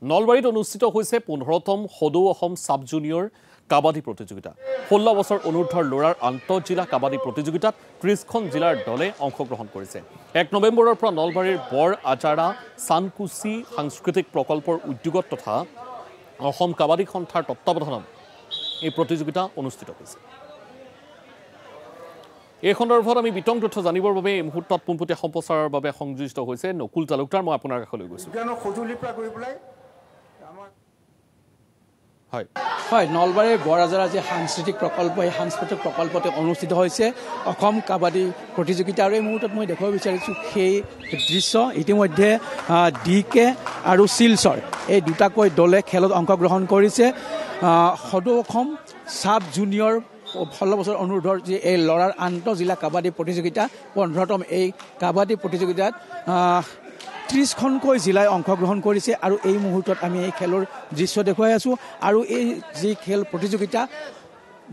নলবাৰীত অনুষ্ঠিত হৈছে ১৫তম সদৌ অসম সাব জুনিয়ৰ কাবাডী প্ৰতিযোগিতা। ১৬ বছৰ অনুৰ্ধৰ ল'ৰাৰ আন্তঃজিলা কাবাডী প্ৰতিযোগিতাত ৩০খন জিলাৰ দলে অংশগ্ৰহণ কৰিছে। ১ নৱেম্বৰৰ পৰা নলবাৰীৰ বৰ আজাৰা চানকুচি সাংস্কৃতিক প্ৰকল্পৰ উদ্যোগত তথা অসম কাবাডী সন্থাৰ তত্বাৱধানত এই প্ৰতিযোগিতা অনুষ্ঠিত হৈছে। এই সন্দৰ্ভত আমি বিতং তথ্য জানিবৰ বাবে এই মুহূৰ্তত পোনপটীয়া সম্প্ৰচাৰৰ বাবে সংযোজিত হৈছে নকুল তালুকদাৰ। মই আপোনাৰ কাষলৈ গৈছোঁ। হয়, নলবাৰীৰ বৰ আজাৰা যি সাংস্কৃতিক প্ৰকল্প, এই সাংস্কৃতিক প্ৰকল্পতে অনুষ্ঠিত হৈছে অসম কাবাডী প্ৰতিযোগিতা। আৰু এই মুহূৰ্তত মই দেখুৱাব বিচাৰিছোঁ সেই দৃশ্য। ইতিমধ্যে DK আৰু শিলচৰ এই দুটাকৈ দলে খেলত অংশগ্ৰহণ কৰিছে। সদৌ অসম সাব জুনিয়ৰ ১৬ বছৰ অনুৰ্ধৰ যি এই ল'ৰাৰ আন্তঃজিলা কাবাডী প্ৰতিযোগিতা, ১৫তম এই কাবাডী প্ৰতিযোগিতাত ৩০খনকৈ জিলাই অংশগ্ৰহণ কৰিছে। আৰু এই মুহূৰ্তত আমি এই খেলৰ দৃশ্য দেখুৱাই আছোঁ। আৰু এই যি খেল প্ৰতিযোগিতা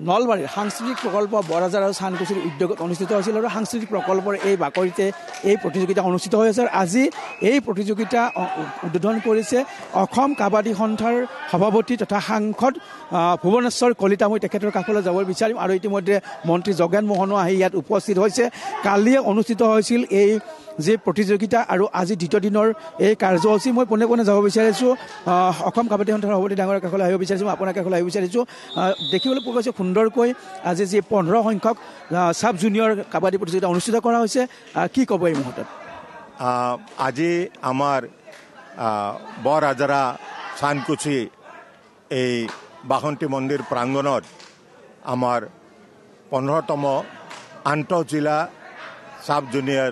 নলবাৰীৰ সাংস্কৃতিক প্ৰকল্প বৰ আজাৰা আৰু চানকুচিৰ উদ্যোগত অনুষ্ঠিত হৈছিল। আৰু সাংস্কৃতিক প্ৰকল্পৰ এই বাকৰিতে এই প্ৰতিযোগিতা অনুষ্ঠিত হৈ আছে। আজি এই প্ৰতিযোগিতা উদ্বোধন কৰিছে অসম কাবাডী সন্থাৰ সভাপতি তথা সাংসদ ভুৱনেশ্বৰ কলিতা। মই তেখেতৰ কাষলৈ যাব বিচাৰিম। আৰু ইতিমধ্যে মন্ত্ৰী যোগেন মোহনো আহি ইয়াত উপস্থিত হৈছে। কালিয়ে অনুষ্ঠিত হৈছিল এই যি প্ৰতিযোগিতা আৰু আজি দ্বিতীয় দিনৰ এই কাৰ্যসূচী। মই পোনে পোনে যাব বিচাৰিছোঁ অসম কাবাডী সন্থাৰ সভাপতি ডাঙৰ কাষলৈ আহিব বিচাৰিছোঁ। মই আপোনাৰ কাষলৈ আহিব বিচাৰিছোঁ। দেখিবলৈ পোৱা গৈছে সুন্দৰকৈ আজি যি ১৫ সংখ্যক সাব জুনিয়ৰ কাবাডী প্ৰতিযোগিতা অনুষ্ঠিত কৰা হৈছে। কি ক'ব এই মুহূৰ্তত? আজি আমাৰ বৰ আজাৰা চানকুচি এই বাসন্তী মন্দিৰ প্ৰাংগণত আমাৰ ১৫তম আন্তঃজিলা সাব জুনিয়ৰ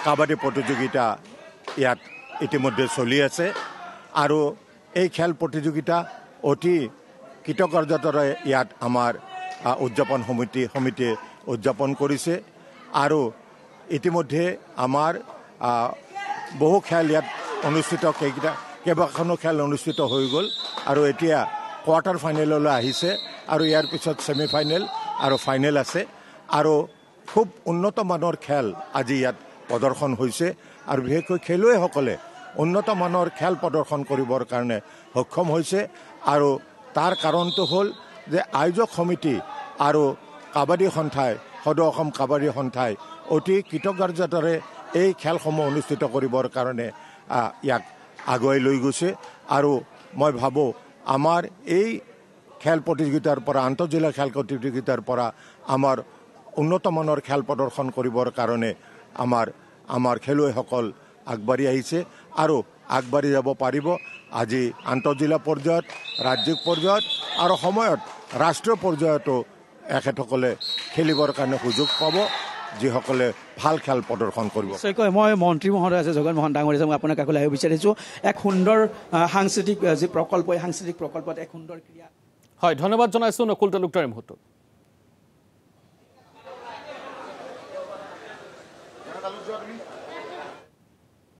কাবাডী প্ৰতিযোগিতা ইয়াত ইতিমধ্যে চলি আছে। আৰু এই খেল প্ৰতিযোগিতা অতি কৃতকাৰ্যতাৰে ইয়াত আমাৰ উদযাপন সমিতিয়ে উদযাপন কৰিছে। আৰু ইতিমধ্যে আমাৰ বহু খেল ইয়াত অনুষ্ঠিত, কেইবাখনো খেল অনুষ্ঠিত হৈ গ'ল। আৰু এতিয়া কোৱাৰ্টাৰ ফাইনেললৈ আহিছে। আৰু ইয়াৰ পিছত ছেমি ফাইনেল আৰু ফাইনেল আছে। আৰু খুব উন্নত মানৰ খেল আজি ইয়াত প্ৰদৰ্শন হৈছে। আৰু বিশেষকৈ খেলুৱৈসকলে উন্নত মানৰ খেল প্ৰদৰ্শন কৰিবৰ কাৰণে সক্ষম হৈছে। আৰু তাৰ কাৰণটো হ'ল যে আয়োজক সমিতি আৰু কাবাডী সন্থাই, সদৌ অসম কাবাডী সন্থাই অতি কৃতকাৰ্যতাৰে এই খেলসমূহ অনুষ্ঠিত কৰিবৰ কাৰণে ইয়াক আগুৱাই লৈ গৈছে। আৰু মই ভাবোঁ আমাৰ এই খেল প্ৰতিযোগিতাৰ পৰা, আন্তঃজিলা খেল প্ৰতিযোগিতাৰ পৰা আমাৰ উন্নত মানৰ খেল প্ৰদৰ্শন কৰিবৰ কাৰণে আমাৰ খেলুৱৈসকল আগবাঢ়ি আহিছে আৰু আগবাঢ়ি যাব পাৰিব। আজি আন্তঃজিলা পৰ্যায়ত, ৰাজ্যিক পৰ্যায়ত আৰু সময়ত ৰাষ্ট্ৰীয় পৰ্যায়তো এখেতসকলে খেলিবৰ কাৰণে সুযোগ পাব, যিসকলে ভাল খেল প্ৰদৰ্শন কৰিব। মই মন্ত্ৰী মহোদয় আছে যোগেন মোহন ডাঙৰীয়া, মই আপোনাৰ কাষলৈ আহিব বিচাৰিছোঁ। এক সুন্দৰ সাংস্কৃতিক যি প্ৰকল্প, এই সাংস্কৃতিক প্ৰকল্পত এক সুন্দৰ ক্ৰিয়া। হয়, ধন্যবাদ জনাইছোঁ নকুল তালুকদাৰ এই মুহূৰ্তত।